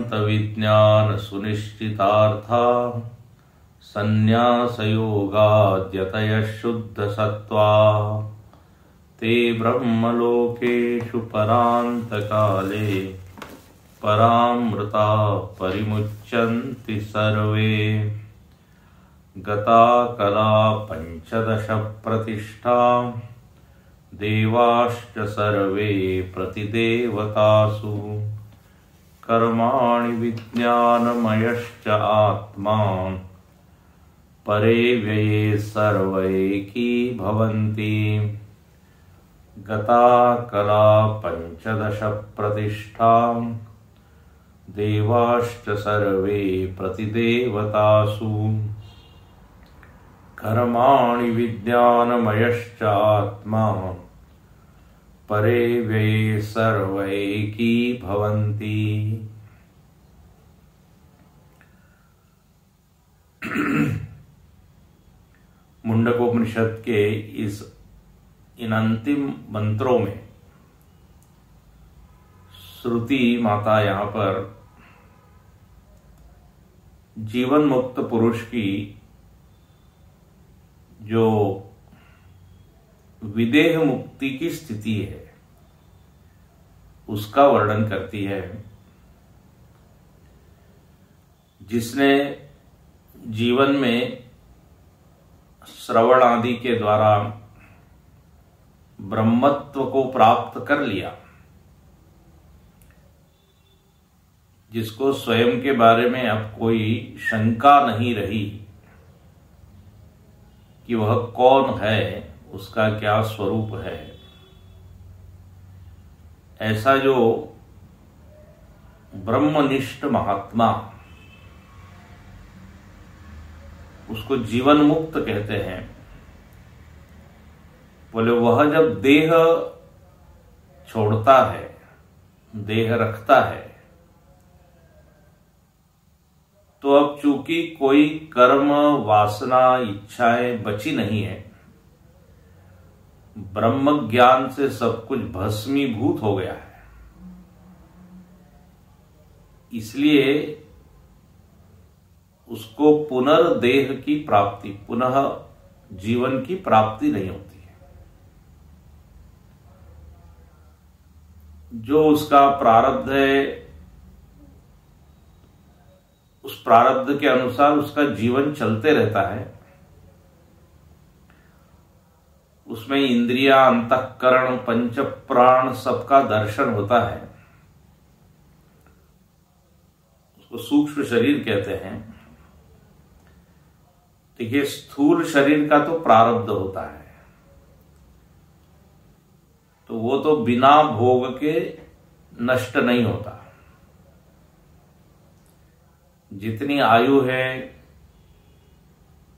वेदांत विज्ञान सुनिश्चितार्था संन्यास योगाद्यतयः शुद्ध सत्वा ते ब्रह्मलोकेषु परान्तकाले परामृता परिमुच्यन्ति सर्वे। गता कला 15 प्रतिष्ठा देवाश्च सर्वे प्रतिदेवतासु कर्माणि विज्ञानमयश्च आत्मा परे व्यये सर्वैकी भवन्ति। गता कला 15 प्रतिष्ठा देवाश्च सर्वे प्रतिदेवतासु कर्माणि विज्ञानमयश्च आत्मा परे व्यये सर्वैकी भवन्ति। मुंडकोपनिषद के इन अंतिम मंत्रों में श्रुति माता यहाँ पर जीवन मुक्त पुरुष की जो विदेह मुक्ति की स्थिति है उसका वर्णन करती है। जिसने जीवन में श्रवण आदि के द्वारा ब्रह्मत्व को प्राप्त कर लिया, जिसको स्वयं के बारे में अब कोई शंका नहीं रही कि वह कौन है, उसका क्या स्वरूप है, ऐसा जो ब्रह्मनिष्ठ महात्मा, उसको जीवन मुक्त कहते हैं। बोले वह जब देह छोड़ता है, देह रखता है, तो अब चूंकि कोई कर्म वासना इच्छाएं बची नहीं है, ब्रह्म ज्ञान से सब कुछ भस्मीभूत हो गया है, इसलिए उसको पुनर्देह की प्राप्ति, पुनः जीवन की प्राप्ति नहीं होती है। जो उसका प्रारब्ध है, उस प्रारब्ध के अनुसार उसका जीवन चलते रहता है। उसमें इंद्रिया, अंतःकरण, पंच प्राण सबका दर्शन होता है। उसको सूक्ष्म शरीर कहते हैं। देखिए, स्थूल शरीर का तो प्रारब्ध होता है, तो वो तो बिना भोग के नष्ट नहीं होता। जितनी आयु है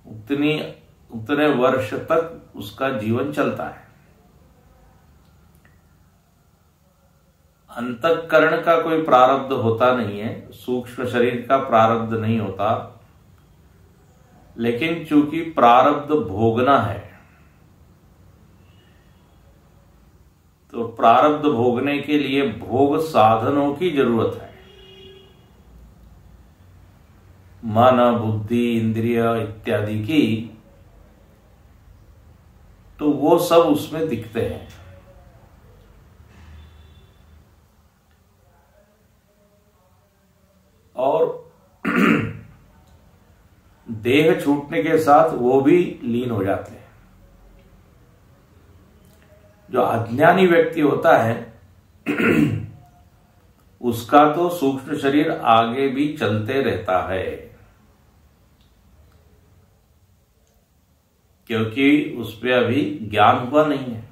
उतने वर्ष तक उसका जीवन चलता है। अंतःकरण का कोई प्रारब्ध होता नहीं है, सूक्ष्म शरीर का प्रारब्ध नहीं होता, लेकिन चूंकि प्रारब्ध भोगना है, तो प्रारब्ध भोगने के लिए भोग साधनों की जरूरत है। मन, बुद्धि, इंद्रिय इत्यादि की, तो वो सब उसमें दिखते हैं। और देह छूटने के साथ वो भी लीन हो जाते हैं। जो अज्ञानी व्यक्ति होता है उसका तो सूक्ष्म शरीर आगे भी चलते रहता है, क्योंकि उसपे अभी ज्ञान हुआ नहीं है,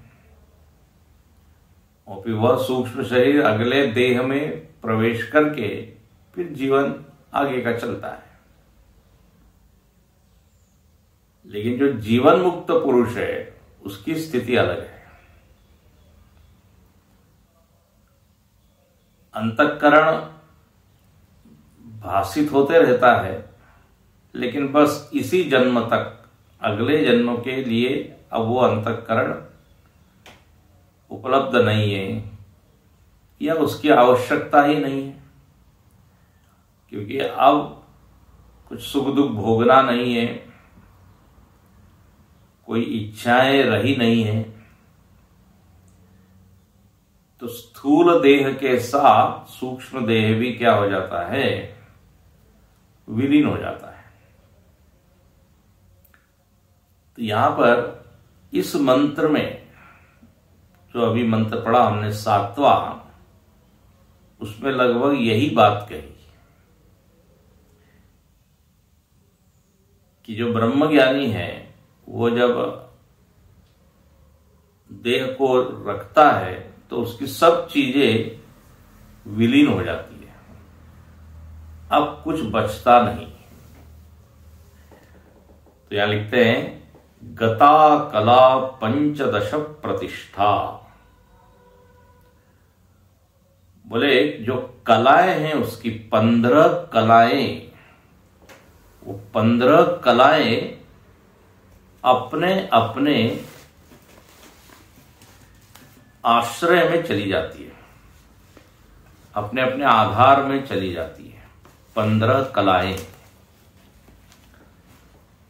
और फिर वह सूक्ष्म शरीर अगले देह में प्रवेश करके फिर जीवन आगे का चलता है। लेकिन जो जीवन मुक्त पुरुष है उसकी स्थिति अलग है। अंतःकरण भाषित होते रहता है, लेकिन बस इसी जन्म तक, अगले जन्म के लिए अब वो अंतःकरण उपलब्ध नहीं है या उसकी आवश्यकता ही नहीं है। क्योंकि अब कुछ सुख दुख भोगना नहीं है, कोई इच्छाएं रही नहीं है, तो स्थूल देह के साथ सूक्ष्म देह भी क्या हो जाता है, विलीन हो जाता है। तो यहां पर इस मंत्र में जो अभी मंत्र पढ़ा हमने 7वां, उसमें लगभग यही बात कही कि जो ब्रह्मज्ञानी है वो जब देह को रखता है तो उसकी सब चीजें विलीन हो जाती है, अब कुछ बचता नहीं। तो यहां लिखते हैं गता कला 15 प्रतिष्ठा। बोले जो कलाएं हैं उसकी 15 कलाएं, वो 15 कलाएं अपने अपने आश्रय में चली जाती है, अपने अपने आधार में चली जाती है 15 कलाएं।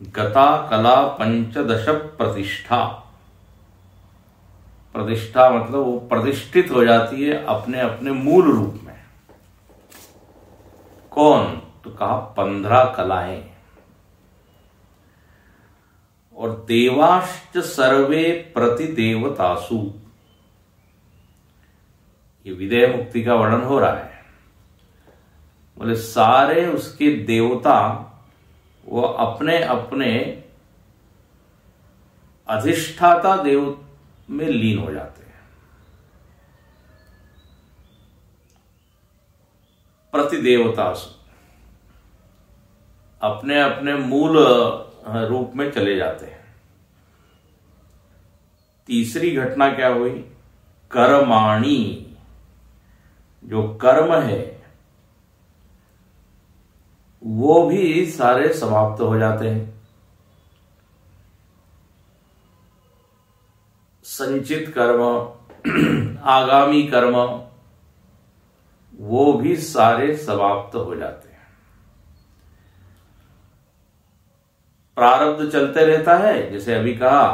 गता कला 15 प्रतिष्ठा। प्रतिष्ठा मतलब वो प्रतिष्ठित हो जाती है अपने अपने मूल रूप में। कौन? तो कहा 15 कलाएं। और देवाश्च सर्वे प्रतिदेवतासु, ये विदेह मुक्ति का वर्णन हो रहा है। बोले सारे उसके देवता वो अपने अपने अधिष्ठाता देव में लीन हो जाते हैं। प्रतिदेवतासु, अपने अपने मूल रूप में चले जाते हैं। तीसरी घटना क्या हुई? कर्माणि, जो कर्म है वो भी सारे समाप्त हो जाते हैं। संचित कर्म, आगामी कर्म, वो भी सारे समाप्त हो जाते हैं। प्रारब्ध चलते रहता है, जैसे अभी कहा,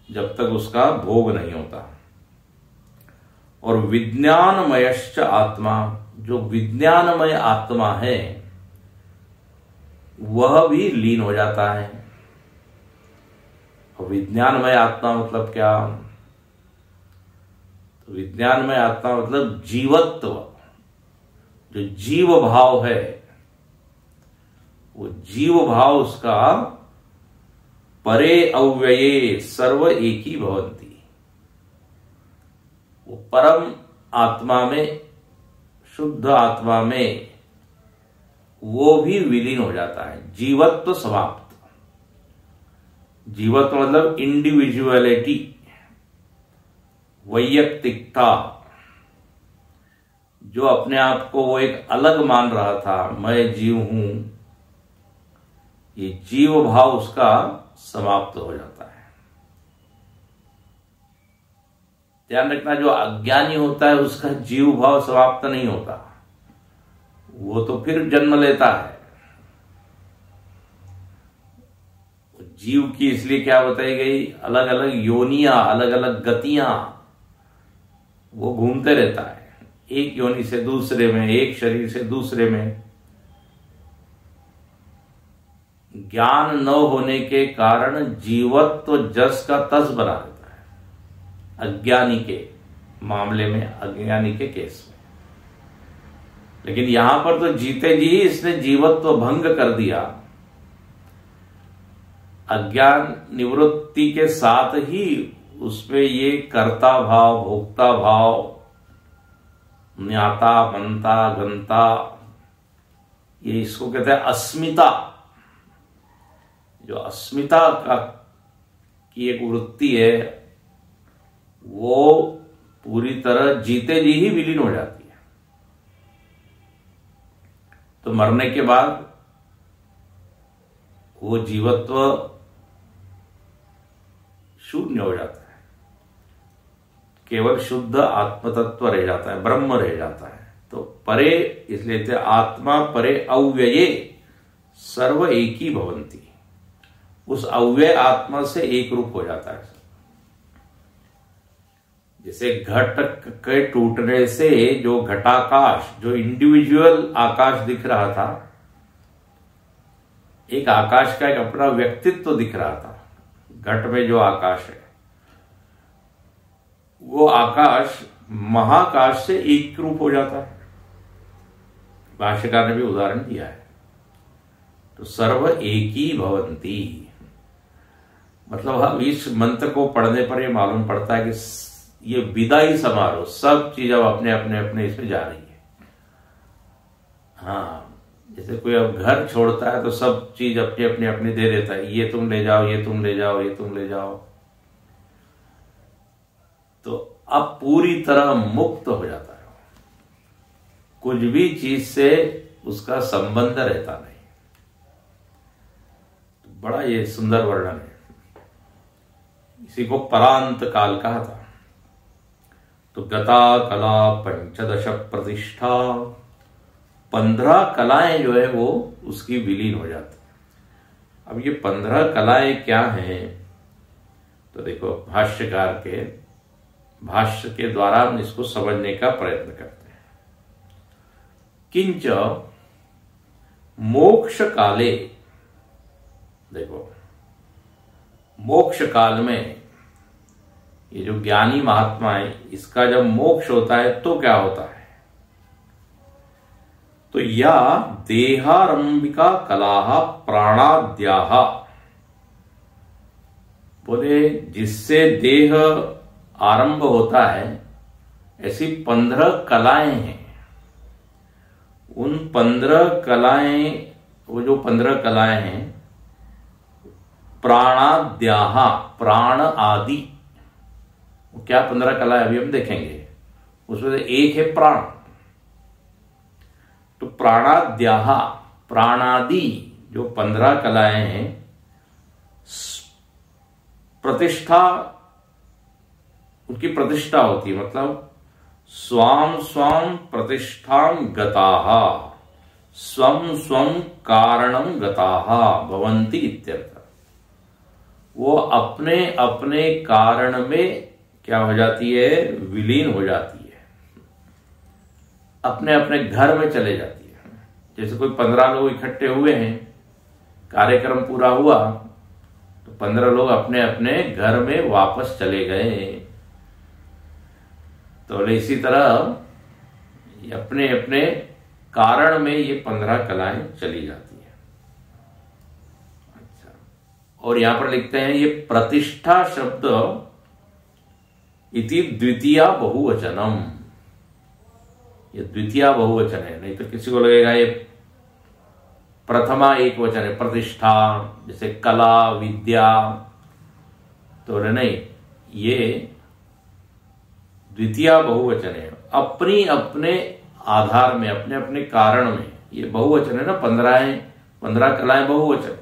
जब तक उसका भोग नहीं होता। और विज्ञानमयश्च आत्मा, जो विज्ञानमय आत्मा है वह भी लीन हो जाता है। विज्ञानमय आत्मा मतलब क्या? तो विज्ञानमय आत्मा मतलब जीवत्व, जो जीव भाव है वो जीव भाव उसका परे अव्यये सर्व एकी भवन्ति, वो परम आत्मा में, शुद्ध आत्मा में वो भी विलीन हो जाता है। जीवत्व समाप्त। जीवत्व मतलब इंडिविजुअलिटी, वैयक्तिकता, जो अपने आप को वो एक अलग मान रहा था, मैं जीव हूं, ये जीव भाव उसका समाप्त हो जाता है। ध्यान रखना, जो अज्ञानी होता है उसका जीव भाव समाप्त नहीं होता, वो तो फिर जन्म लेता है। जीव की इसलिए क्या बताई गई? अलग अलग योनियां, अलग अलग गतियां, वो घूमते रहता है एक योनि से दूसरे में, एक शरीर से दूसरे में। ज्ञान न होने के कारण जीवत्व जस का तस बना देता है अज्ञानी के मामले में, अज्ञानी के केस में। लेकिन यहां पर तो जीते जी ही इसने जीवत्व भंग कर दिया। अज्ञान निवृत्ति के साथ ही उसमें ये कर्ता भाव, भोक्ता भाव, ज्ञाता, मनता, गंता, ये इसको कहते हैं अस्मिता। जो अस्मिता का की एक वृत्ति है वो पूरी तरह जीते जी ही विलीन हो जाती है। तो मरने के बाद वो जीवत्व शून्य हो जाता है, केवल शुद्ध आत्मतत्व रह जाता है, ब्रह्म रह जाता है। तो परे इसलिए थे आत्मा परे अव्यये सर्व एकी भवंती, उस अव्यय आत्मा से एक रूप हो जाता है। जैसे घट के टूटने से जो घटाकाश, जो इंडिविजुअल आकाश दिख रहा था, एक आकाश का एक अपना व्यक्तित्व दिख रहा था, घट में जो आकाश है वो आकाश महाकाश से एक रूप हो जाता है। भाष्यकार ने भी उदाहरण दिया है। तो सर्व एकी भवंती मतलब हम इस मंत्र को पढ़ने पर यह मालूम पड़ता है कि ये विदाई समारोह, सब चीज अब अपने अपने अपने इसमें जा रही है। हाँ, जैसे कोई अब घर छोड़ता है तो सब चीज अपने अपने अपने दे देता है, ये तुम ले जाओ, ये तुम ले जाओ, ये तुम ले जाओ। तो अब पूरी तरह मुक्त हो जाता है, कुछ भी चीज से उसका संबंध रहता नहीं। तो बड़ा ये सुंदर वर्णन है। इसी को परांत काल कहा था। तो गता कला पंचदश प्रतिष्ठा, 15 कलाएं जो है वो उसकी विलीन हो जाती है। अब ये 15 कलाएं क्या हैं? तो देखो भाष्यकार के भाष्य के द्वारा हम इसको समझने का प्रयत्न करते हैं। किंच मोक्ष काले, देखो मोक्ष काल में ये जो ज्ञानी महात्मा है, इसका जब मोक्ष होता है तो क्या होता है? तो या देहारंभिका कलाहा प्राणाद्याह, बोले जिससे देह आरंभ होता है ऐसी 15 कलाएं हैं। उन 15 कलाएं, वो जो 15 कलाएं हैं, प्राणाद्याह, प्राण आदि, क्या 15 कलाएं अभी हम देखेंगे। उसमें से एक है प्राण। तो प्राणाद्याह, प्राणादि जो 15 कलाएं हैं, प्रतिष्ठा, उनकी प्रतिष्ठा होती है। मतलब स्वाम स्वाम प्रतिष्ठां गताः, स्वम स्वम कारणं गताः भवन्ति इत्यर्थ। वो अपने अपने कारण में क्या हो जाती है? विलीन हो जाती है, अपने अपने घर में चले जाती है। जैसे कोई 15 लोग इकट्ठे हुए हैं, कार्यक्रम पूरा हुआ तो 15 लोग अपने अपने घर में वापस चले गए। तो इसी तरह अपने अपने कारण में ये 15 कलाएं चली जाती है। अच्छा, और यहां पर लिखते हैं ये प्रतिष्ठा शब्द इति द्वितीया बहुवचनम, ये द्वितीया बहुवचन है। नहीं तो किसी को लगेगा ये प्रथमा एक वचन है, प्रतिष्ठा, जैसे कला विद्या। तो नहीं, ये द्वितीया बहुवचन है। अपनी अपने आधार में, अपने अपने कारण में, ये बहुवचन है ना, 15 कलाएं बहुवचन।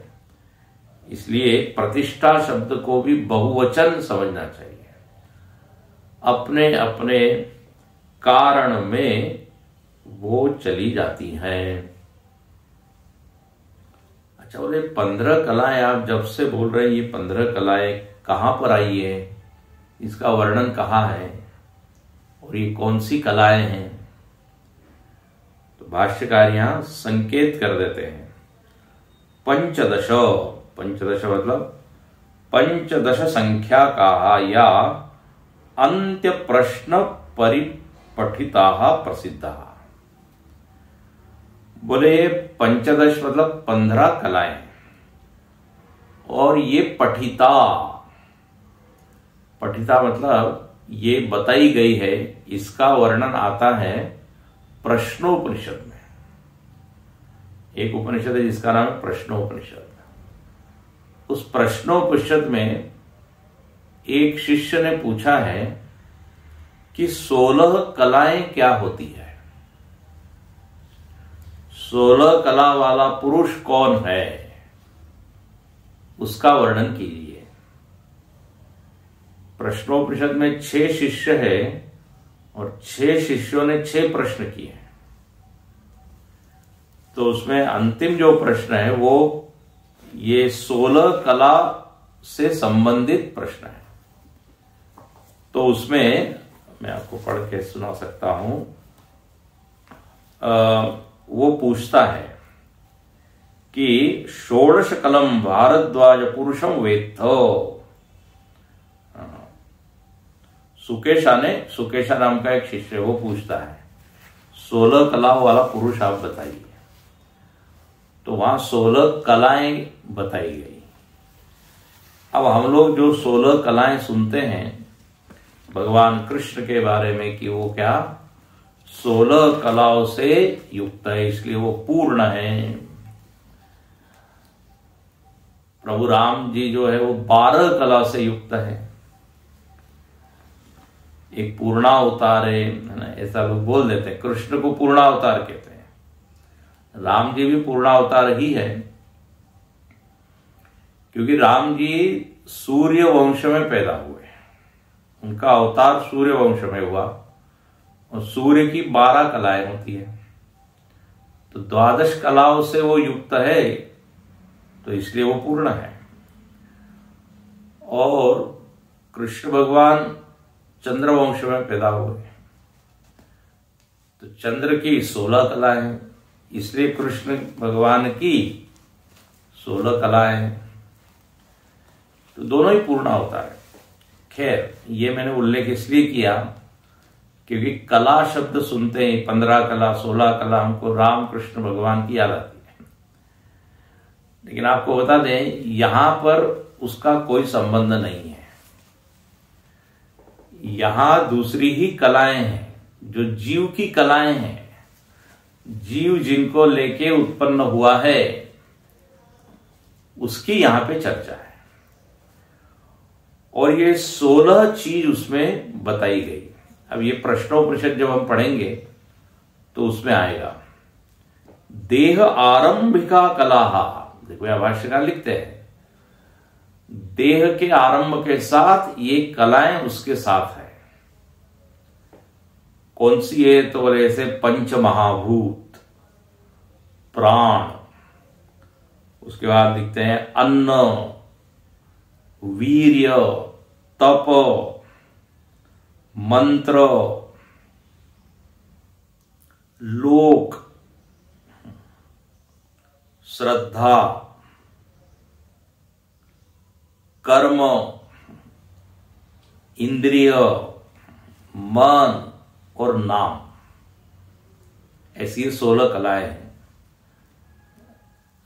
इसलिए प्रतिष्ठा शब्द को भी बहुवचन समझना चाहिए। अपने अपने कारण में वो चली जाती हैं। अच्छा, बोले 15 कलाएं आप जब से बोल रहे हैं, ये 15 कलाएं कहां पर आई है? इसका वर्णन कहाँ है? और ये कौन सी कलाएं हैं? तो भाष्यकार यहां संकेत कर देते हैं। पंचदश, पंचदश मतलब 15 संख्या का या अंत्य प्रश्न परिपठिता प्रसिद्धा। बोले 15 मतलब 15 कलाएं, और ये पठिता, पठिता मतलब ये बताई गई है। इसका वर्णन आता है प्रश्नोपनिषद में। एक उपनिषद है जिसका नाम है प्रश्नोपनिषद। उस प्रश्नोपनिषद में एक शिष्य ने पूछा है कि 16 कलाएं क्या होती है? 16 कला वाला पुरुष कौन है? उसका वर्णन कीजिए। प्रश्नोपनिषद में 6 शिष्य है और 6 शिष्यों ने 6 प्रश्न किए हैं। तो उसमें अंतिम जो प्रश्न है वो ये 16 कला से संबंधित प्रश्न है। तो उसमें मैं आपको पढ़ के सुना सकता हूं। वो पूछता है कि षोडश कलम भारद्वाज पुरुषम वेत्थो। सुकेशा नाम का एक शिष्य वो पूछता है 16 कलाओं वाला पुरुष आप बताइए। तो वहां 16 कलाएं बताई गई। अब हम लोग जो 16 कलाएं सुनते हैं भगवान कृष्ण के बारे में कि वो क्या 16 कलाओं से युक्त है, इसलिए वो पूर्ण है। प्रभु राम जी जो है वो 12 कला से युक्त है, एक पूर्णावतार है ना, ऐसा लोग बोल देते हैं। कृष्ण को पूर्णावतार कहते हैं, राम जी भी पूर्णावतार ही है, क्योंकि राम जी सूर्य वंश में पैदा हुए, उनका अवतार सूर्य वंश में हुआ और सूर्य की 12 कलाएं होती है, तो 12 कलाओं से वो युक्त है, तो इसलिए वो पूर्ण है। और कृष्ण भगवान चंद्र वंश में पैदा हुए, तो चंद्र की 16 कलाएं हैं, इसलिए कृष्ण भगवान की 16 कलाएं हैं, तो दोनों ही पूर्ण होता है। खैर, ये मैंने उल्लेख इसलिए किया क्योंकि कला शब्द सुनते ही 15 कला 16 कला हमको राम कृष्ण भगवान की याद आती है। लेकिन आपको बता दें यहां पर उसका कोई संबंध नहीं है। यहां दूसरी ही कलाएं हैं, जो जीव की कलाएं हैं, जीव जिनको लेके उत्पन्न हुआ है उसकी यहां पे चर्चा है। और ये 16 चीज उसमें बताई गई। अब ये प्रश्नोपनिषद जब हम पढ़ेंगे तो उसमें आएगा देह आरंभिका कलाहा। देखो यह भाष्यकार लिखते हैं देह के आरंभ के साथ ये कलाएं उसके साथ है। कौन सी है? तो बोले ऐसे पंच महाभूत, प्राण, उसके बाद लिखते हैं अन्न, वीर्य, तप, मंत्र, लोक, श्रद्धा, कर्म, इंद्रिय, मन और नाम, ऐसी 16 कलाएं हैं।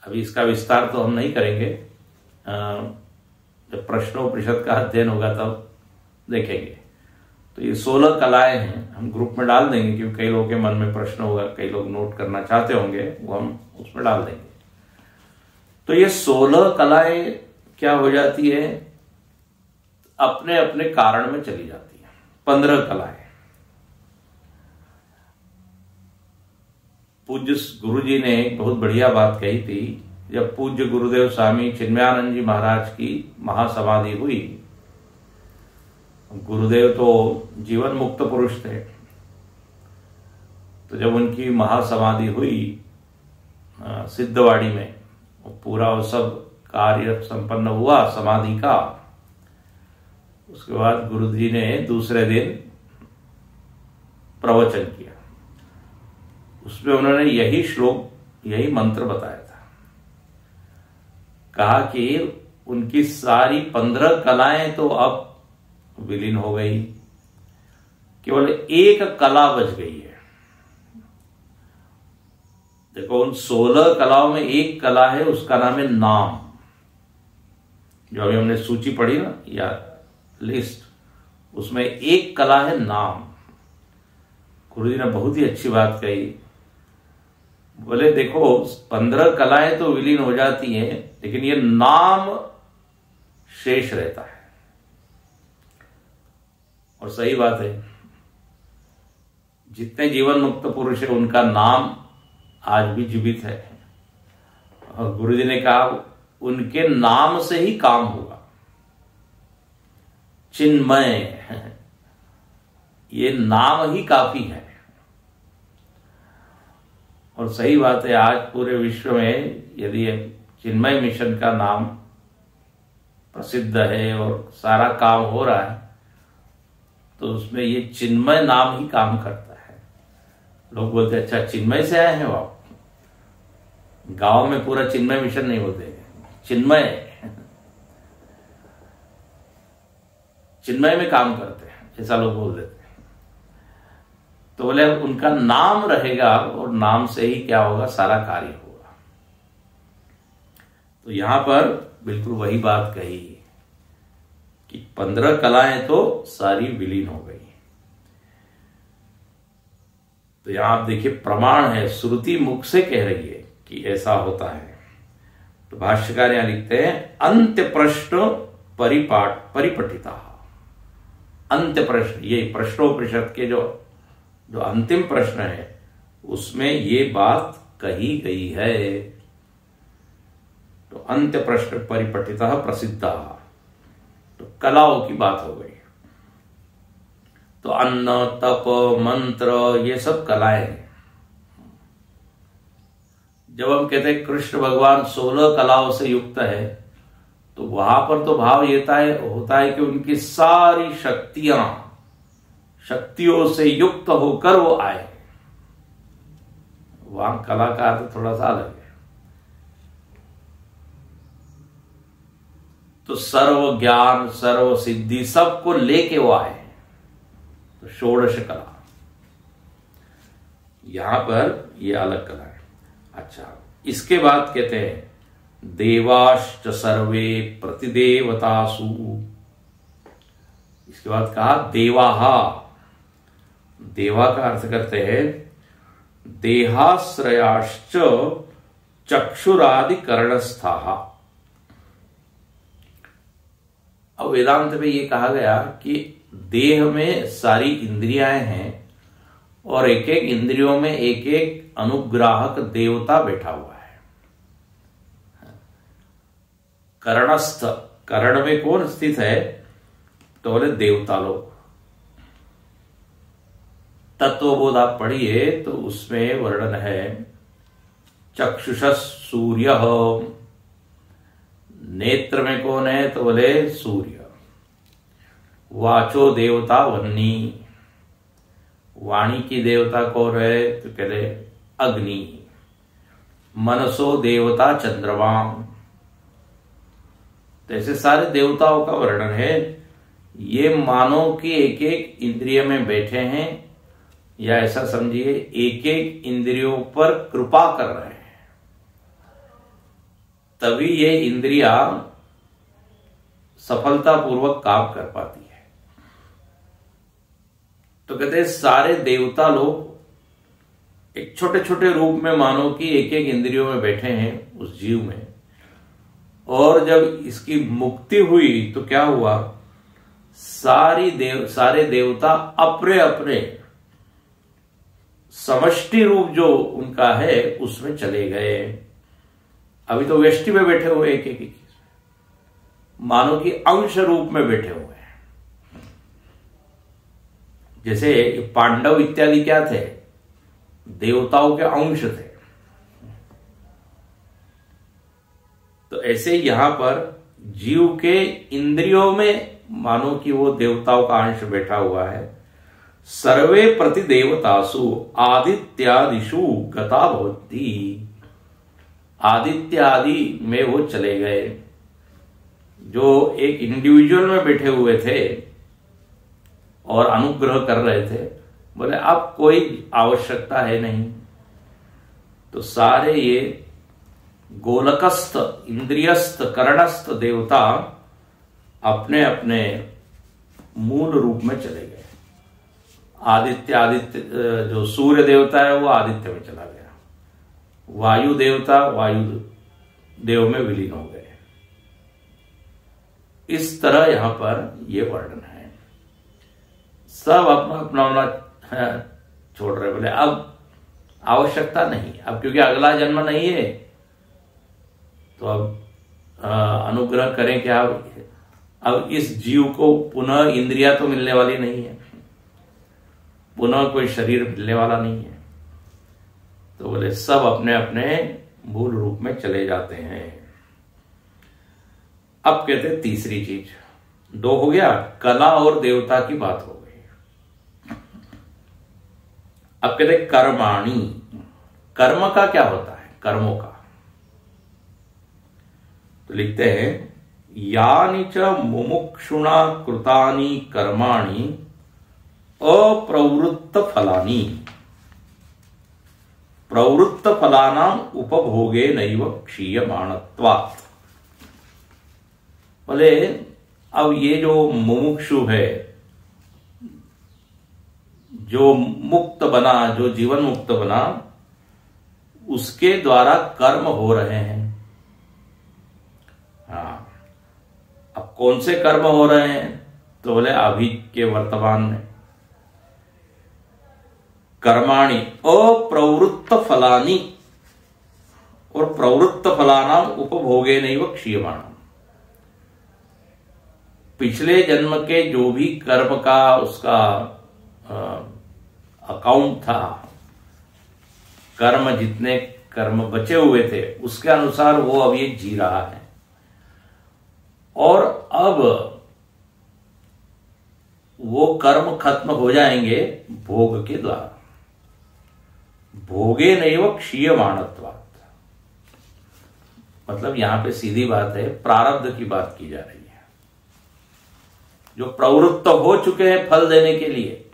अभी इसका विस्तार तो हम नहीं करेंगे, जब प्रश्नोपनिषद का अध्ययन होगा तब देखेंगे। तो ये 16 कलाएं हैं, हम ग्रुप में डाल देंगे क्योंकि कई लोगों के मन में प्रश्न होगा, कई लोग नोट करना चाहते होंगे, वो हम उसमें डाल देंगे। तो ये 16 कलाएं क्या हो जाती है, अपने अपने कारण में चली जाती है। 15 कलाएं पूज्य गुरुजी ने एक बहुत बढ़िया बात कही थी। जब पूज्य गुरुदेव स्वामी चिन्मयानंद जी महाराज की महासमाधि हुई, गुरुदेव तो जीवन मुक्त पुरुष थे, तो जब उनकी महासमाधि हुई सिद्धवाड़ी में, पूरा वो सब कार्य संपन्न हुआ समाधि का, उसके बाद गुरुजी ने दूसरे दिन प्रवचन किया। उसमें उन्होंने यही श्लोक, यही मंत्र बताया था। कहा कि उनकी सारी 15 कलाएं तो अब विलीन हो गई, केवल एक कला बच गई है। देखो उन 16 कलाओं में एक कला है, उसका नाम है नाम। जो अभी हमने सूची पढ़ी ना या लिस्ट, उसमें एक कला है नाम। गुरुजी ने बहुत ही अच्छी बात कही। बोले देखो 15 कलाएं तो विलीन हो जाती हैं, लेकिन ये नाम शेष रहता है। और सही बात है, जितने जीवन मुक्त पुरुष है उनका नाम आज भी जीवित है। और गुरुजी ने कहा उनके नाम से ही काम होगा। चिन्मय, ये नाम ही काफी है। और सही बात है, आज पूरे विश्व में यदि चिन्मय मिशन का नाम प्रसिद्ध है और सारा काम हो रहा है, तो उसमें ये चिन्मय नाम ही काम करता है। लोग बोलते हैं अच्छा चिन्मय से आए हैं वो आप। गांव में पूरा चिन्मय मिशन नहीं बोलते, चिन्मय चिन्मय में काम करते हैं, ऐसा लोग बोल देते हैं। तो बोले उनका नाम रहेगा और नाम से ही क्या होगा, सारा कार्य होगा। तो यहां पर बिल्कुल वही बात कही कि 15 कलाएं तो सारी विलीन हो गई। तो यहां आप देखिए प्रमाण है, श्रुति मुख से कह रही है कि ऐसा होता है। तो भाष्यकार यहां लिखते हैं अंत्य प्रश्न परिपठिता। अंत्य प्रश्न, ये प्रश्नोपनिषद के जो अंतिम प्रश्न है उसमें ये बात कही गई है। तो अंत्य प्रश्न परिपठिता प्रसिद्धा, तो कलाओं की बात हो गई। तो अन्न, तप, मंत्र, ये सब कलाएं हैं। जब हम कहते हैं कृष्ण भगवान 16 कलाओं से युक्त है, तो वहां पर तो भाव ये होता है कि उनकी सारी शक्तियों से युक्त होकर वो आए। वहां कलाकार तो थोड़ा सा अलग है। तो सर्व ज्ञान, सर्व सिद्धि सबको लेके वो आए। तो षोडश कला, यहां पर ये अलग कला है। अच्छा, इसके बाद कहते हैं देवाश्च सर्वे प्रतिदेवतासु। इसके बाद कहा देवाहा। देवा का अर्थ करते हैं देहाश्रयाश्च चक्षुरादि करणस्थाः। अब वेदांत में ये कहा गया कि देह में सारी इंद्रियां हैं और एक एक इंद्रियों में एक एक अनुग्राहक देवता बैठा हुआ है। करणस्थ, कर्ण में कौन स्थित है, तो बोले देवता लोग। तत्वबोध आप पढ़िए तो उसमें वर्णन है चक्षुषः सूर्य। नेत्र में कौन है, तो बोले सूर्य। वाचो देवता वन्नी, वाणी की देवता कौन है, तो कहते अग्नि। मनसो देवता चंद्रमा। तो ऐसे सारे देवताओं का वर्णन है। ये मानो कि एक एक इंद्रिय में बैठे हैं, या ऐसा समझिए एक एक इंद्रियों पर कृपा कर रहे हैं, तभी ये इंद्रिया सफलतापूर्वक काम कर पाती है। तो कहते हैं सारे देवता लोग एक छोटे छोटे रूप में मानो कि एक एक इंद्रियों में बैठे हैं उस जीव में। और जब इसकी मुक्ति हुई तो क्या हुआ, सारे देवता अपने अपने समष्टि रूप जो उनका है उसमें चले गए। अभी तो व्यष्टि में बैठे हुए एक एक मानो कि अंश रूप में बैठे हुए हैं। जैसे पांडव इत्यादि क्या थे, देवताओं के अंश थे। तो ऐसे यहां पर जीव के इंद्रियों में मानो कि वो देवताओं का अंश बैठा हुआ है। सर्वे प्रतिदेवतासु आदित्यादिषु गता भवति। आदित्य आदि में वो चले गए। जो एक इंडिविजुअल में बैठे हुए थे और अनुग्रह कर रहे थे, बोले अब कोई आवश्यकता है नहीं। तो सारे ये गोलकस्थ, इंद्रियस्थ, करणस्थ देवता अपने अपने मूल रूप में चले गए। आदित्य जो सूर्य देवता है वो आदित्य में चला गया। वायु देवता वायु देव में विलीन हो गए। इस तरह यहां पर ये वर्णन है। सब अपना अपना छोड़ रहे, बोले अब आवश्यकता नहीं, अब क्योंकि अगला जन्म नहीं है तो अब अनुग्रह करें क्या। अब इस जीव को पुनः इंद्रिया तो मिलने वाली नहीं है, पुनः कोई शरीर मिलने वाला नहीं है। तो बोले सब अपने अपने मूल रूप में चले जाते हैं। अब कहते हैं तीसरी चीज, 2 हो गया, कला और देवता की बात हो गई। अब कहते हैं कर्माणि, कर्म का क्या होता है, कर्मों का। तो लिखते हैं यानि च मुमुक्षुणा कृतानि कर्माणि अप्रवृत्त फलानि प्रवृत्त फलानाम उपभोगे नैव क्षीयमाणत्वात्। बोले अब ये जो मुमुक्षु है, जो मुक्त बना, जो जीवन मुक्त बना, उसके द्वारा कर्म हो रहे हैं। हाँ, अब कौन से कर्म हो रहे हैं, तो बोले अभी के वर्तमान में कर्माणि अप्रवृत्त फलानि और प्रवृत्त फलानाम उपभोगे नैव क्षीयमाणम्। पिछले जन्म के जो भी कर्म का उसका अकाउंट था, कर्म जितने कर्म बचे हुए थे उसके अनुसार वो अब ये जी रहा है। और अब वो कर्म खत्म हो जाएंगे भोग के द्वारा। भोगे नैव क्षीयमाणत्वात्, मतलब यहां पे सीधी बात है, प्रारब्ध की बात की जा रही है। जो प्रवृत्त हो चुके हैं फल देने के लिए,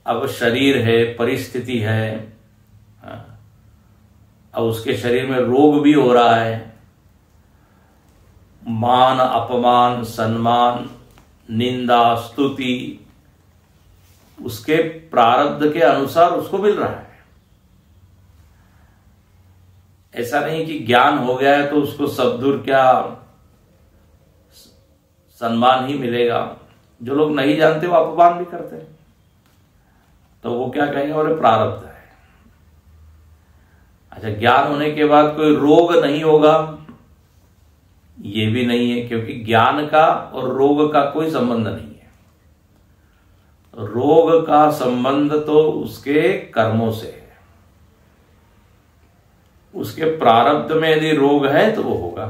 अब शरीर है, परिस्थिति है, अब उसके शरीर में रोग भी हो रहा है, मान अपमान सम्मान निंदा स्तुति उसके प्रारब्ध के अनुसार उसको मिल रहा है। ऐसा नहीं कि ज्ञान हो गया है तो उसको सब दूर क्या सम्मान ही मिलेगा। जो लोग नहीं जानते वो अपमान भी करते हैं, तो वो क्या कहेंगे, बोले प्रारब्ध है। अच्छा, ज्ञान होने के बाद कोई रोग नहीं होगा, ये भी नहीं है, क्योंकि ज्ञान का और रोग का कोई संबंध नहीं है। रोग का संबंध तो उसके कर्मों से है। उसके प्रारब्ध में यदि रोग है तो वो होगा।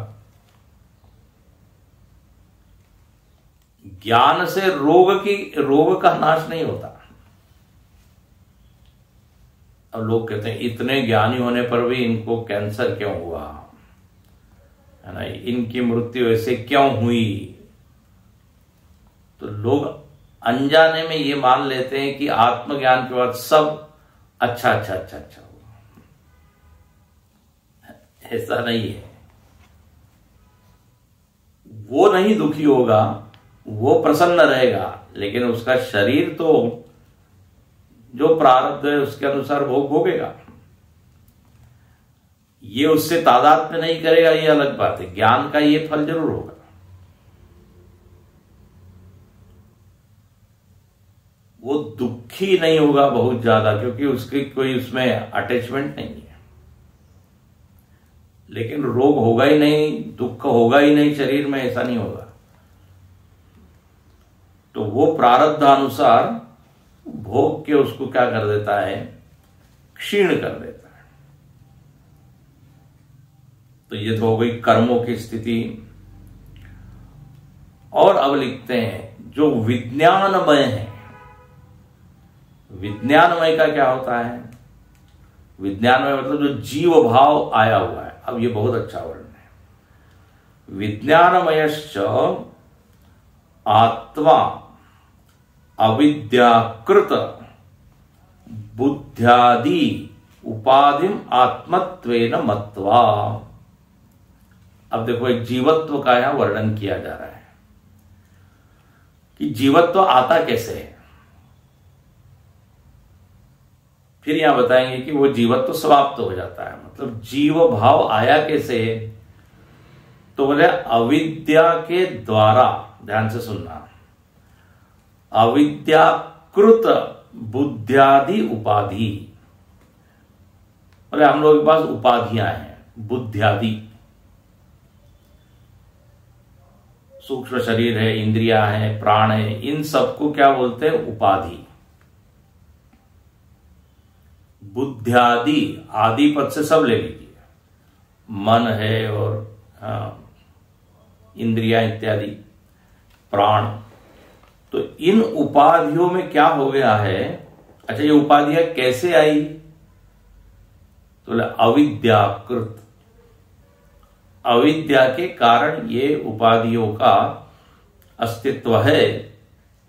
ज्ञान से रोग का नाश नहीं होता। अब लोग कहते हैं इतने ज्ञानी होने पर भी इनको कैंसर क्यों हुआ, है ना, इनकी मृत्यु ऐसे क्यों हुई। तो लोग अनजाने में ये मान लेते हैं कि आत्मज्ञान के बाद सब अच्छा हुआ। ऐसा नहीं है। वो नहीं दुखी होगा, वो प्रसन्न रहेगा, लेकिन उसका शरीर तो जो प्रारब्ध है उसके अनुसार भोग भोगेगा। ये उससे तादात्म्य नहीं करेगा, ये अलग बात है। ज्ञान का ये फल जरूर होगा। वो दुखी नहीं होगा बहुत ज्यादा, क्योंकि उसकी कोई उसमें अटैचमेंट नहीं है। लेकिन रोग होगा ही नहीं, दुख होगा ही नहीं शरीर में, ऐसा नहीं होगा। तो वो प्रारब्धानुसार भोग के उसको क्या कर देता है, क्षीण कर देता है। तो ये तो हो गई कर्मों की स्थिति। और अब लिखते हैं जो विज्ञानमय है। विज्ञानमय का क्या होता है, विज्ञानमय मतलब जो जीव भाव आया हुआ है। अब ये बहुत अच्छा वर्ण है। विज्ञानमयश्च आत्मा अविद्याकृत बुद्ध्यादि उपाधिम आत्मत्वेन मत्वा। अब देखो एक जीवत्व का यहां वर्णन किया जा रहा है कि जीवत्व आता कैसे है। फिर यहां बताएंगे कि वो जीवत्व समाप्त हो जाता है। मतलब जीव भाव आया कैसे, तो बोले अविद्या के द्वारा, ध्यान से सुनना, अविद्याकृत बुद्ध्यादि उपाधि। बोले हम लोग के पास उपाधियां हैं, बुद्ध्यादि, सूक्ष्म शरीर है, इंद्रियां हैं, प्राण है, इन सबको क्या बोलते हैं, उपाधि। बुद्ध्यादि, आदि पद से सब ले लीजिए, मन है और इंद्रिया इत्यादि, प्राण, तो इन उपाधियों में क्या हो गया है। अच्छा, ये उपाधियां कैसे आई, तो अविद्याकृत, अविद्या के कारण ये उपाधियों का अस्तित्व है।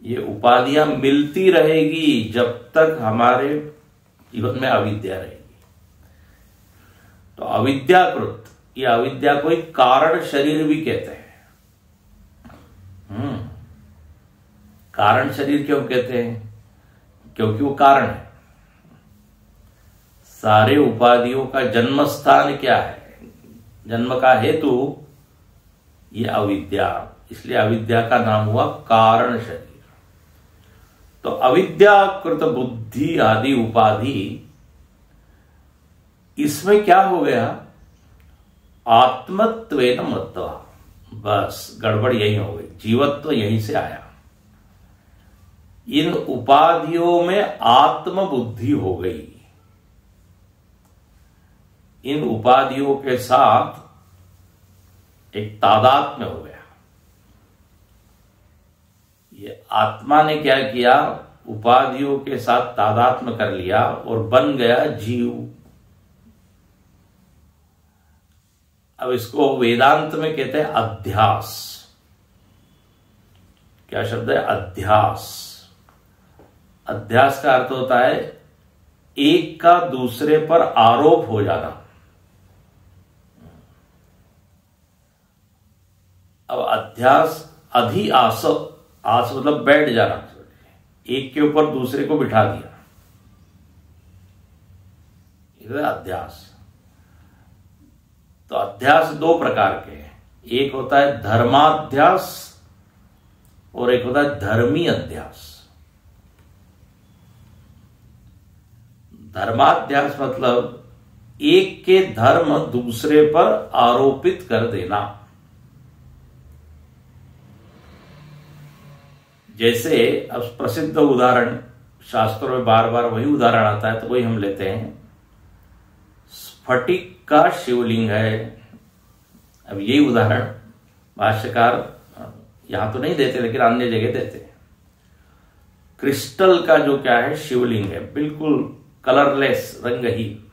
ये उपाधियां मिलती रहेगी जब तक हमारे जीवन में अविद्या रहेगी। तो अविद्याकृत, ये अविद्या को एक कारण शरीर भी कहते हैं। कारण शरीर क्यों कहते हैं, क्योंकि वो कारण है। सारे उपाधियों का जन्म स्थान क्या है, जन्म का हेतु ये अविद्या, इसलिए अविद्या का नाम हुआ कारण शरीर। तो अविद्याकृत बुद्धि आदि उपाधि, इसमें क्या हो गया, आत्मत्वेन मत्वा, बस गड़बड़ यही हो गई, जीवत्व यहीं से आया। इन उपाधियों में आत्म बुद्धि हो गई, इन उपाधियों के साथ एक तादात्म्य हो गया। ये आत्मा ने क्या किया, उपाधियों के साथ तादात्म्य कर लिया और बन गया जीव। अब इसको वेदांत में कहते हैं अध्यास। क्या शब्द है, अध्यास। अध्यास का अर्थ होता है एक का दूसरे पर आरोप हो जाना। अब अध्यास, अधि आस, आस मतलब बैठ जाना, एक के ऊपर दूसरे को बिठा दिया, ये अध्यास। तो अध्यास दो प्रकार के हैं, एक होता है धर्माध्यास और एक होता है धर्मी अध्यास। धर्माध्यास मतलब एक के धर्म दूसरे पर आरोपित कर देना। जैसे अब प्रसिद्ध उदाहरण, शास्त्रों में बार बार वही उदाहरण आता है, तो वही हम लेते हैं। स्फटिक का शिवलिंग है। अब यही उदाहरण भाष्यकार यहां तो नहीं देते, लेकिन अन्य जगह देते हैं। क्रिस्टल का जो क्या है, शिवलिंग है, बिल्कुल कलरलेस, रंगहीन।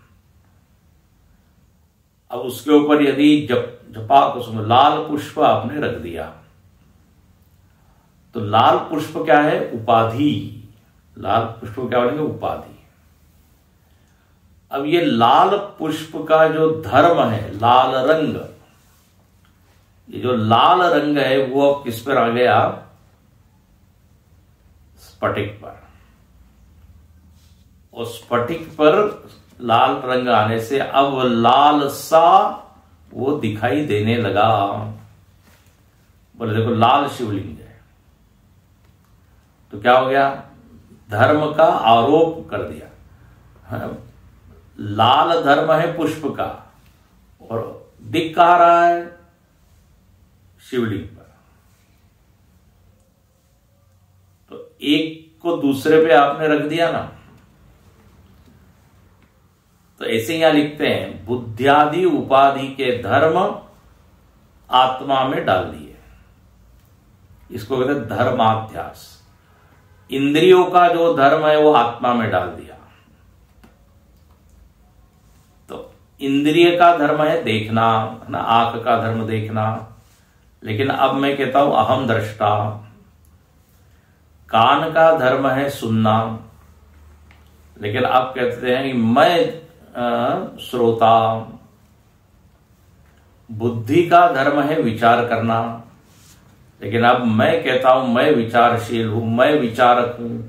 अब उसके ऊपर यदि जपा कुसुम, लाल पुष्प आपने रख दिया, तो लाल पुष्प क्या है, उपाधि। लाल पुष्प क्या बोलेंगे, उपाधि। अब ये लाल पुष्प का जो धर्म है, लाल रंग, ये जो लाल रंग है वो अब किस पर आ गया, स्फटिक पर। और स्फटिक पर लाल रंग आने से अब लाल सा वो दिखाई देने लगा। बोले देखो लाल शिवलिंग है, तो क्या हो गया, धर्म का आरोप कर दिया। लाल धर्म है पुष्प का और दिख कहां रहा है, शिवलिंग पर। तो एक को दूसरे पे आपने रख दिया ना। तो ऐसे यहां लिखते हैं, बुद्ध्यादि उपाधि के धर्म आत्मा में डाल दिए, इसको कहते हैं धर्माध्यास। इंद्रियों का जो धर्म है वो आत्मा में डाल दिया। तो इंद्रिय का धर्म है देखना ना, आंख का धर्म देखना, लेकिन अब मैं कहता हूं अहम दृष्टा। कान का धर्म है सुनना, लेकिन अब कहते हैं कि मैं श्रोता। बुद्धि का धर्म है विचार करना, लेकिन अब मैं कहता हूं मैं विचारशील हूं, मैं विचारक हूं।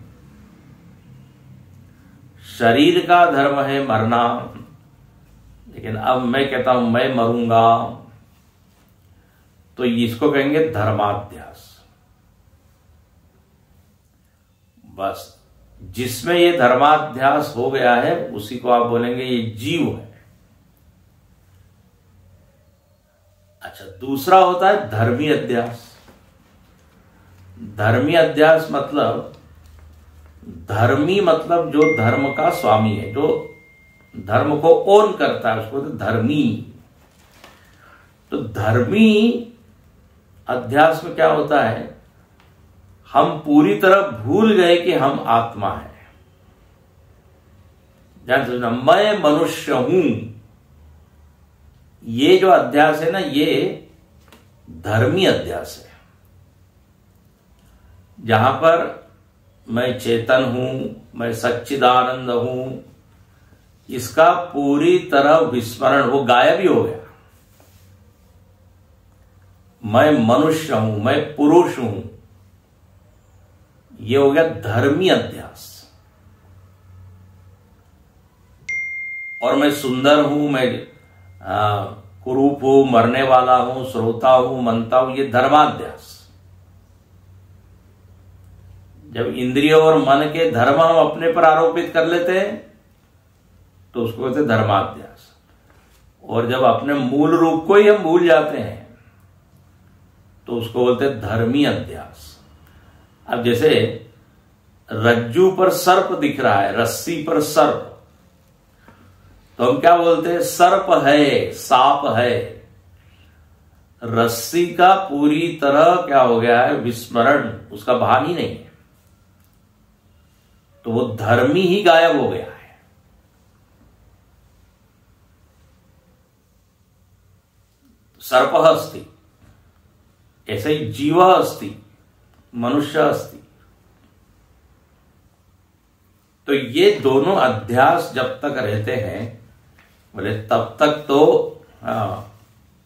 शरीर का धर्म है मरना, लेकिन अब मैं कहता हूं मैं मरूंगा। तो इसको कहेंगे धर्माध्यास। बस जिसमें ये धर्माध्यास हो गया है उसी को आप बोलेंगे ये जीव है। अच्छा, दूसरा होता है धर्मी अध्यास। धर्मी अध्यास मतलब, धर्मी मतलब जो धर्म का स्वामी है, जो धर्म को ओन करता है, उसको बोलते धर्मी। तो धर्मी अध्यास में क्या होता है, हम पूरी तरह भूल गए कि हम आत्मा है। ध्यान से सुनना, मैं मनुष्य हूं, ये जो अध्यास है ना, ये धर्मी अध्यास है, जहां पर मैं चेतन हूं, मैं सच्चिदानंद हूं, इसका पूरी तरह विस्मरण, वो गायब ही हो गया। मैं मनुष्य हूं, मैं पुरुष हूं, ये हो गया धर्मी अध्यास। और मैं सुंदर हूं, मैं कुरूप हूं, मरने वाला हूं, श्रोता हूं, मनता हूं, ये धर्माध्यास। जब इंद्रिय और मन के धर्म हम अपने पर आरोपित कर लेते हैं तो उसको कहते हैं धर्माध्यास। और जब अपने मूल रूप को ही हम भूल जाते हैं तो उसको बोलते हैं धर्मी अध्यास। अब जैसे रज्जू पर सर्प दिख रहा है, रस्सी पर सर्प, तो हम क्या बोलते हैं, सर्प है, सांप है। रस्सी का पूरी तरह क्या हो गया है, विस्मरण, उसका भान ही नहीं है, तो वो धर्मी ही गायब हो गया है। सर्प अस्ति, ऐसे ही जीव अस्ति, मनुष्य अस्ति। तो ये दोनों अध्यास जब तक रहते हैं, बोले तब तक तो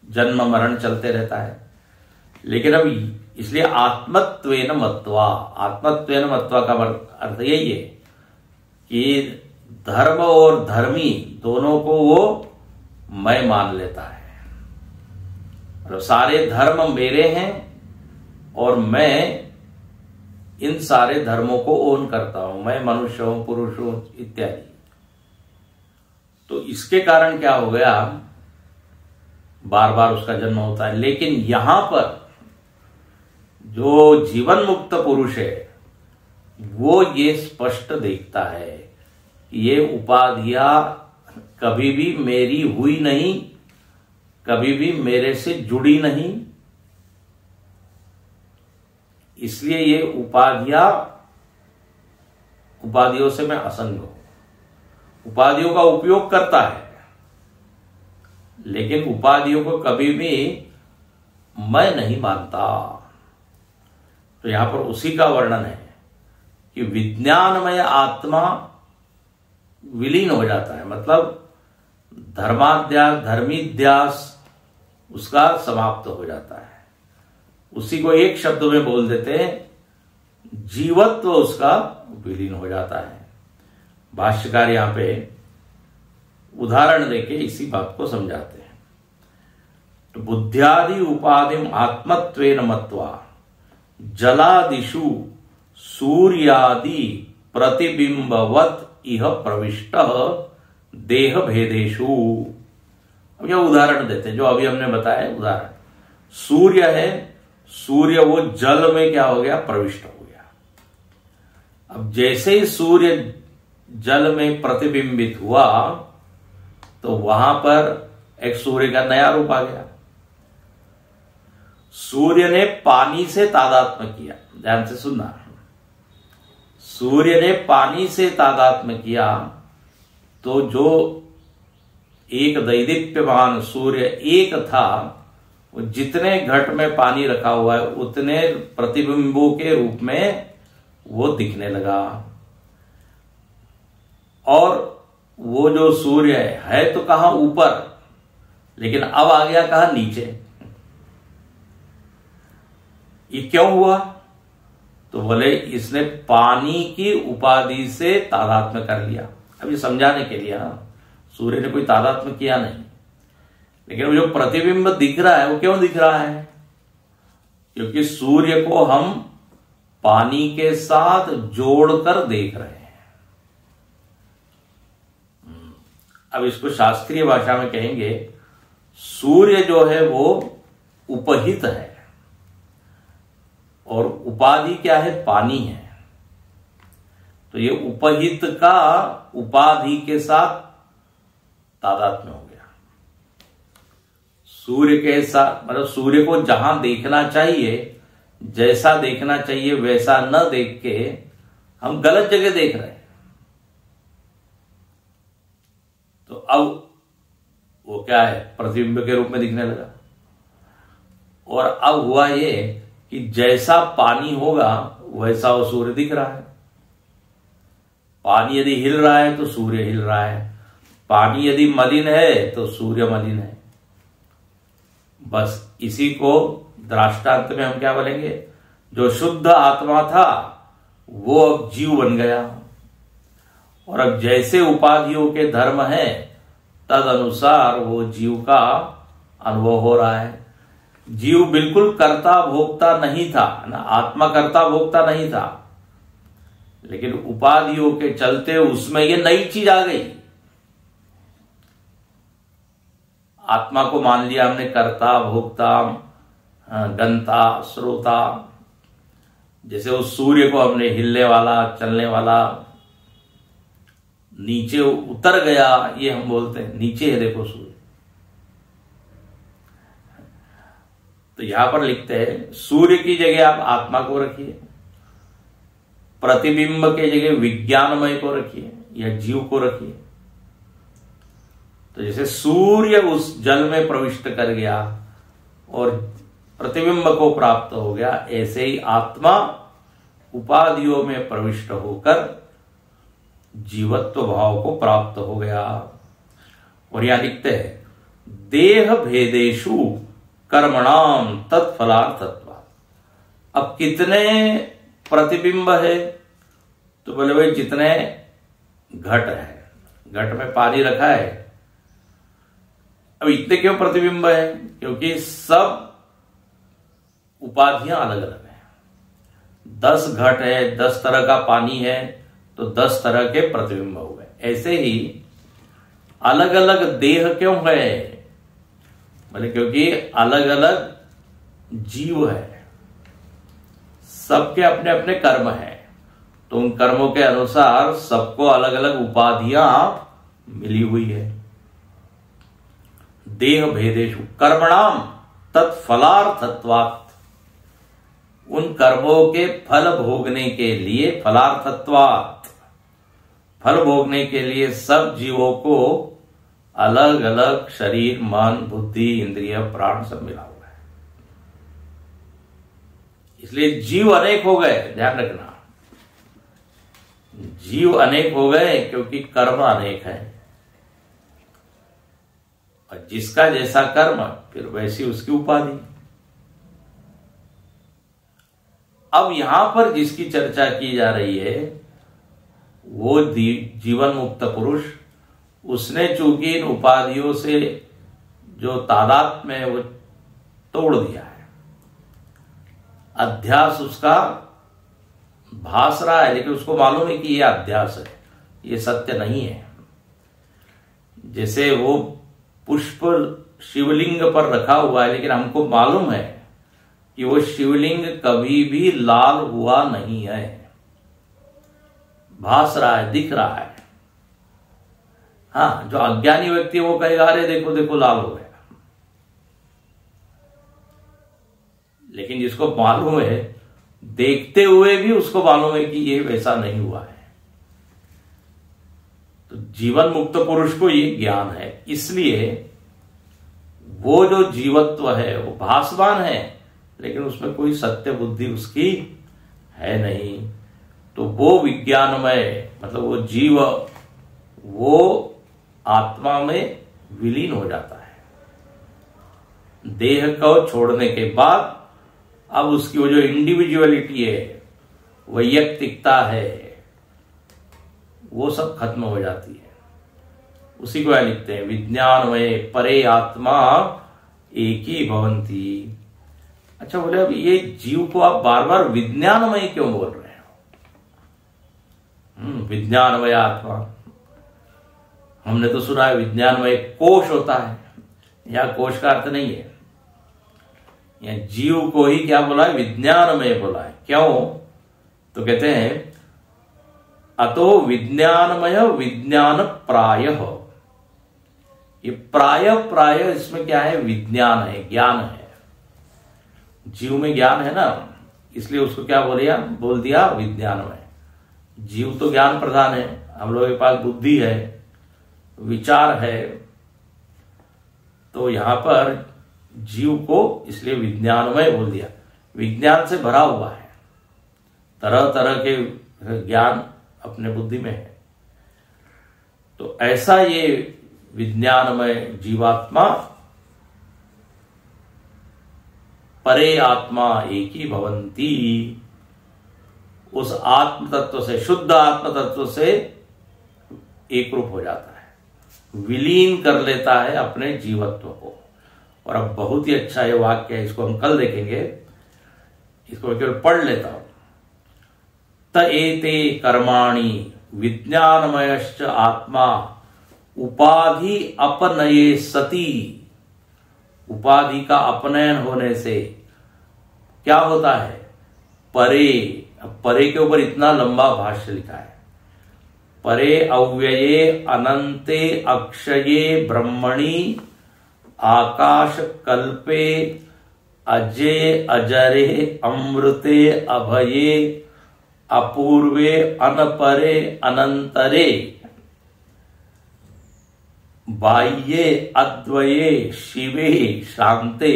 जन्म मरण चलते रहता है। लेकिन अब इसलिए आत्मत्वेन मत्वा, आत्मत्वेन मत्वा का अर्थ यही है कि धर्म और धर्मी दोनों को वो मैं मान लेता है। और सारे धर्म मेरे हैं और मैं इन सारे धर्मों को ओन करता हूं, मैं मनुष्य हूं, पुरुष हूं इत्यादि। तो इसके कारण क्या हो गया, बार बार उसका जन्म होता है। लेकिन यहां पर जो जीवन मुक्त पुरुष है वो ये स्पष्ट देखता है कि ये उपाधियां कभी भी मेरी हुई नहीं, कभी भी मेरे से जुड़ी नहीं, इसलिए ये उपाधियों से मैं असंग हूं। उपाधियों का उपयोग करता है लेकिन उपाधियों को कभी भी मैं नहीं मानता। तो यहां पर उसी का वर्णन है कि विज्ञानमय आत्मा विलीन हो जाता है, मतलब धर्माध्यास, धर्मीध्यास उसका समाप्त हो जाता है। उसी को एक शब्द में बोल देते हैं, जीवत्व उसका विलीन हो जाता है। भाष्यकार यहां पे उदाहरण देके इसी बात को समझाते हैं। तो बुद्ध्यादि उपाधिम आत्मत्वेन मत्वा जलादिषु सूर्यादि प्रतिबिंबवत इह प्रविष्ट देह भेदेशु। अब यह उदाहरण देते हैं जो अभी हमने बताया। उदाहरण, सूर्य है, सूर्य वो जल में क्या हो गया, प्रविष्ट हो गया। अब जैसे ही सूर्य जल में प्रतिबिंबित हुआ तो वहां पर एक सूर्य का नया रूप आ गया। सूर्य ने पानी से तादात्म्य किया, ध्यान से सुनना, सूर्य ने पानी से तादात्म्य किया तो जो एक दैदीप्यमान सूर्य एक था, वो जितने घट में पानी रखा हुआ है उतने प्रतिबिंबों के रूप में वो दिखने लगा। और वो जो सूर्य है तो कहां, ऊपर, लेकिन अब आ गया कहां, नीचे। ये क्यों हुआ? तो बोले इसने पानी की उपाधि से तादात्म्य कर लिया। अब ये समझाने के लिए, सूर्य ने कोई तादात्म्य किया नहीं, लेकिन वो जो प्रतिबिंब दिख रहा है वो क्यों दिख रहा है? क्योंकि सूर्य को हम पानी के साथ जोड़कर देख रहे हैं। अब इसको शास्त्रीय भाषा में कहेंगे, सूर्य जो है वो उपहित है और उपाधि क्या है, पानी है। तो ये उपहित का उपाधि के साथ तादात्म्य हो गया। सूर्य के साथ मतलब सूर्य को जहां देखना चाहिए, जैसा देखना चाहिए वैसा न देख के हम गलत जगह देख रहे हैं। तो अब वो क्या है, प्रतिबिंब के रूप में दिखने लगा। और अब हुआ ये कि जैसा पानी होगा वैसा वो सूर्य दिख रहा है। पानी यदि हिल रहा है तो सूर्य हिल रहा है, पानी यदि मलिन है तो सूर्य मलिन है। बस इसी को दृष्टांत में हम क्या बोलेंगे, जो शुद्ध आत्मा था वो अब जीव बन गया, और अब जैसे उपाधियों के धर्म है तद अनुसार वो जीव का अनुभव हो रहा है। जीव बिल्कुल कर्ता भोक्ता नहीं था ना, आत्मा कर्ता भोक्ता नहीं था, लेकिन उपाधियों के चलते उसमें ये नई चीज आ गई। आत्मा को मान लिया हमने कर्ता भोक्ता गंता श्रोता, जैसे उस सूर्य को हमने हिलने वाला चलने वाला, नीचे उतर गया ये हम बोलते हैं, नीचे है देखो सूर्य। तो यहां पर लिखते हैं सूर्य की जगह आप आत्मा को रखिए, प्रतिबिंब के जगह विज्ञानमय को रखिए या जीव को रखिए। तो जैसे सूर्य उस जल में प्रविष्ट कर गया और प्रतिबिंब को प्राप्त हो गया, ऐसे ही आत्मा उपाधियों में प्रविष्ट होकर जीवत्व भाव को प्राप्त हो गया। और यहां लिखते हैं देह भेदेशु कर्मणाम तत्फलार्थत्वा। अब कितने प्रतिबिंब है, तो बोले भाई जितने घट है, घट में पानी रखा है। अब इतने क्यों प्रतिबिंब है, क्योंकि सब उपाधियां अलग अलग हैं। 10 घट है, 10 तरह का पानी है, तो 10 तरह के प्रतिबिंब हो गए। ऐसे ही अलग अलग देह क्यों है, बोले क्योंकि अलग अलग जीव है, सबके अपने अपने कर्म हैं, तो उन कर्मों के अनुसार सबको अलग अलग उपाधियां मिली हुई है। देह भेदेशु कर्मणाम तत्फलार्थत्वात्, उन कर्मों के फल भोगने के लिए, फलार्थत्वात् फल भोगने के लिए सब जीवों को अलग अलग शरीर मन बुद्धि इंद्रिय प्राण सब मिला हुआ है। इसलिए जीव अनेक हो गए, ध्यान रखना, जीव अनेक हो गए क्योंकि कर्म अनेक है, और जिसका जैसा कर्म फिर वैसी उसकी उपाधि। अब यहां पर जिसकी चर्चा की जा रही है वो जीवन मुक्त पुरुष, उसने चूंकि इन उपाधियों से जो तादात्म्य है वो तोड़ दिया है। अध्यास उसका भास रहा है, लेकिन उसको मालूम है कि ये अध्यास है, ये सत्य नहीं है। जैसे वो पुष्प शिवलिंग पर रखा हुआ है, लेकिन हमको मालूम है कि वो शिवलिंग कभी भी लाल हुआ नहीं है, भास रहा है, दिख रहा है। हाँ, जो अज्ञानी व्यक्ति वो कहेगा अरे देखो देखो लाल हो गया, लेकिन जिसको मालूम है, देखते हुए भी उसको मालूम है कि ये वैसा नहीं हुआ है। तो जीवन मुक्त पुरुष को ये ज्ञान है, इसलिए वो जो जीवत्व है वो भासमान है, लेकिन उसमें कोई सत्य बुद्धि उसकी है नहीं। तो वो विज्ञानमय मतलब वो जीव वो आत्मा में विलीन हो जाता है। देह को छोड़ने के बाद अब उसकी वो जो इंडिविजुअलिटी है, वैयक्तिकता है, वो सब खत्म हो जाती है। उसी को लिखते हैं विज्ञानमय परे आत्मा एक ही भवंती। अच्छा, बोले अब ये जीव को आप बार बार विज्ञानमय क्यों बोल रहे हो? विज्ञानमय आत्मा, हमने तो सुना है विज्ञानमय कोश होता है, यहां कोश का अर्थ नहीं है, यहां जीव को ही क्या बोला है, विज्ञानमय बोला है। क्यों? तो कहते हैं अतो विज्ञानमय विज्ञान प्रायः, ये प्राय इसमें क्या है, विज्ञान है, ज्ञान है। जीव में ज्ञान है ना, इसलिए उसको क्या बोल दिया विज्ञानमय। जीव तो ज्ञान प्रधान है, हम लोगों के पास बुद्धि है, विचार है, तो यहां पर जीव को इसलिए विज्ञानमय बोल दिया। विज्ञान से भरा हुआ है, तरह तरह के ज्ञान अपने बुद्धि में है। तो ऐसा ये विज्ञानमय जीवात्मा परे आत्मा एकी भवंती, उस आत्म तत्व से, शुद्ध आत्म तत्व से एक रूप हो जाता है, विलीन कर लेता है अपने जीवत्व को। और अब बहुत ही अच्छा ये वाक्य है, इसको हम कल देखेंगे, इसको मैं केवल पढ़ लेता हूं। त एते कर्माणि विज्ञानमयश्च आत्मा उपाधि अपनये सती, उपाधि का अपनयन होने से क्या होता है, परे। अब परे के ऊपर इतना लंबा भाष्य लिखा है, परे अव्यये अनंते अक्षये ब्रह्मणि आकाश कल्पे अजय अजरे अमृते अभये अपूर्वे अनपरे अनंतरे बाह्ये अद्वये शिवे शांते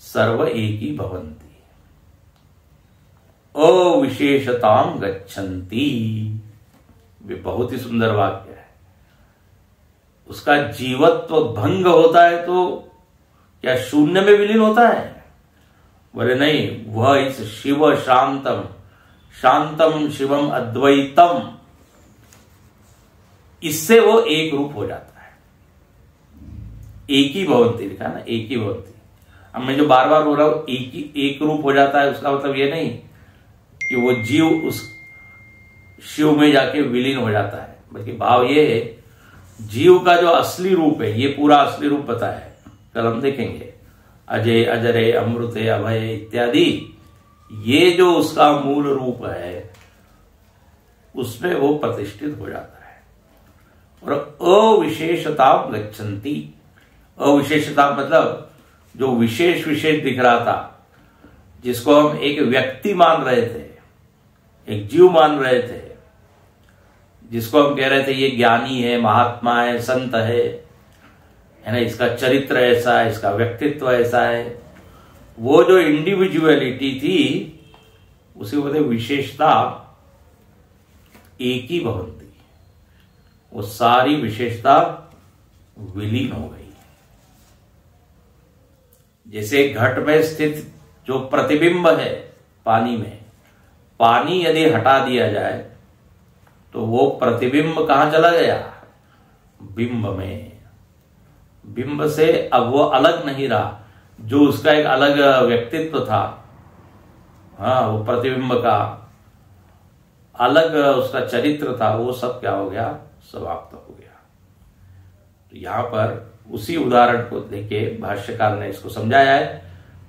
सर्व एकी भवन्ति अविशेषताम गच्छन्ति। वे बहुत ही सुंदर वाक्य है। उसका जीवत्व भंग होता है तो क्या शून्य में विलीन होता है? बोले नहीं, वह इस शिव शांतम, शांतम शिवम अद्वैतम, इससे वो एक रूप हो जाता है। एक ही भवंती लिखा ना, एक ही भवंती। अब मैं जो बार बार बोल रहा हूं एक रूप हो जाता है, उसका मतलब ये नहीं कि वो जीव उस शिव में जाके विलीन हो जाता है, बल्कि भाव ये है जीव का जो असली रूप है, ये पूरा असली रूप बताया है, कल हम देखेंगे। अजय अजरे अमृते अभय इत्यादि, ये जो उसका मूल रूप है उसमें वो प्रतिष्ठित हो जाता है। और अविशेषता गच्छन्ति, अविशेषता मतलब जो विशेष विशेष दिख रहा था, जिसको हम एक व्यक्ति मान रहे थे, एक जीव मान रहे थे, जिसको हम कह रहे थे ये ज्ञानी है, महात्मा है, संत है ना, इसका चरित्र ऐसा है, इसका व्यक्तित्व ऐसा है, वो जो इंडिविजुअलिटी थी उसी को विशेषता एक ही भवंती, वो सारी विशेषता विलीन हो गई। जैसे घट में स्थित जो प्रतिबिंब है पानी में, पानी यदि हटा दिया जाए तो वो प्रतिबिंब कहां चला गया? बिंब में। बिंब से अब वो अलग नहीं रहा, जो उसका एक अलग व्यक्तित्व था, हाँ, वो प्रतिबिंब का अलग उसका चरित्र था, वो सब क्या हो गया? समाप्त हो गया। तो यहां पर उसी उदाहरण को लेके भाष्यकार ने इसको समझाया है,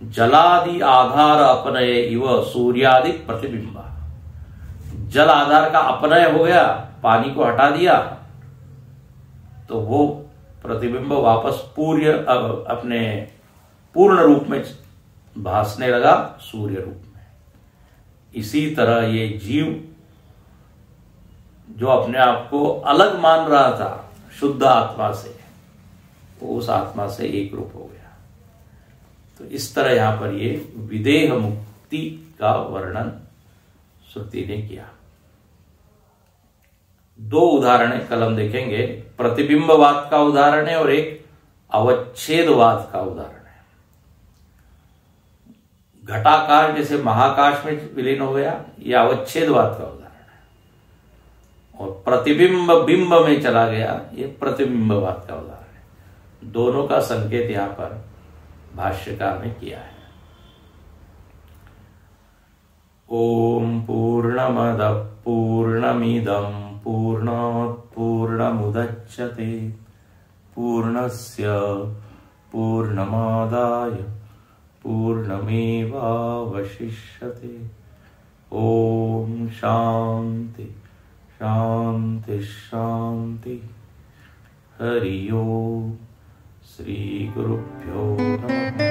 जलादि आधार अपनय इव सूर्यादि प्रतिबिंबा। जल आधार का अपनय हो गया, पानी को हटा दिया तो वो प्रतिबिंब वापस अपने पूर्ण रूप में भासने लगा, सूर्य रूप में। इसी तरह ये जीव जो अपने आप को अलग मान रहा था शुद्ध आत्मा से, वो उस आत्मा से एक रूप हो गया। तो इस तरह यहां पर ये विदेह मुक्ति का वर्णन श्रुति ने किया। दो उदाहरण कल हम देखेंगे, प्रतिबिंबवाद का उदाहरण है और एक अवच्छेदवाद का उदाहरण है। घटाकार जैसे महाकाश में विलीन हो गया, यह अवच्छेदवाद का उदाहरण है, और प्रतिबिंब बिंब में चला गया, यह प्रतिबिंबवाद का उदाहरण है। दोनों का संकेत यहां पर भाष्यकार ने किया है। ओम पूर्णमद पूर्णमिदं पूर्णात् पूर्णमुदच्यते पूर्णस्य पूर्णमादाय पूर्णमेवावशिष्यते। ओम शांति शांति शांति। हरि ओम। श्री गुरुभ्यो नमः।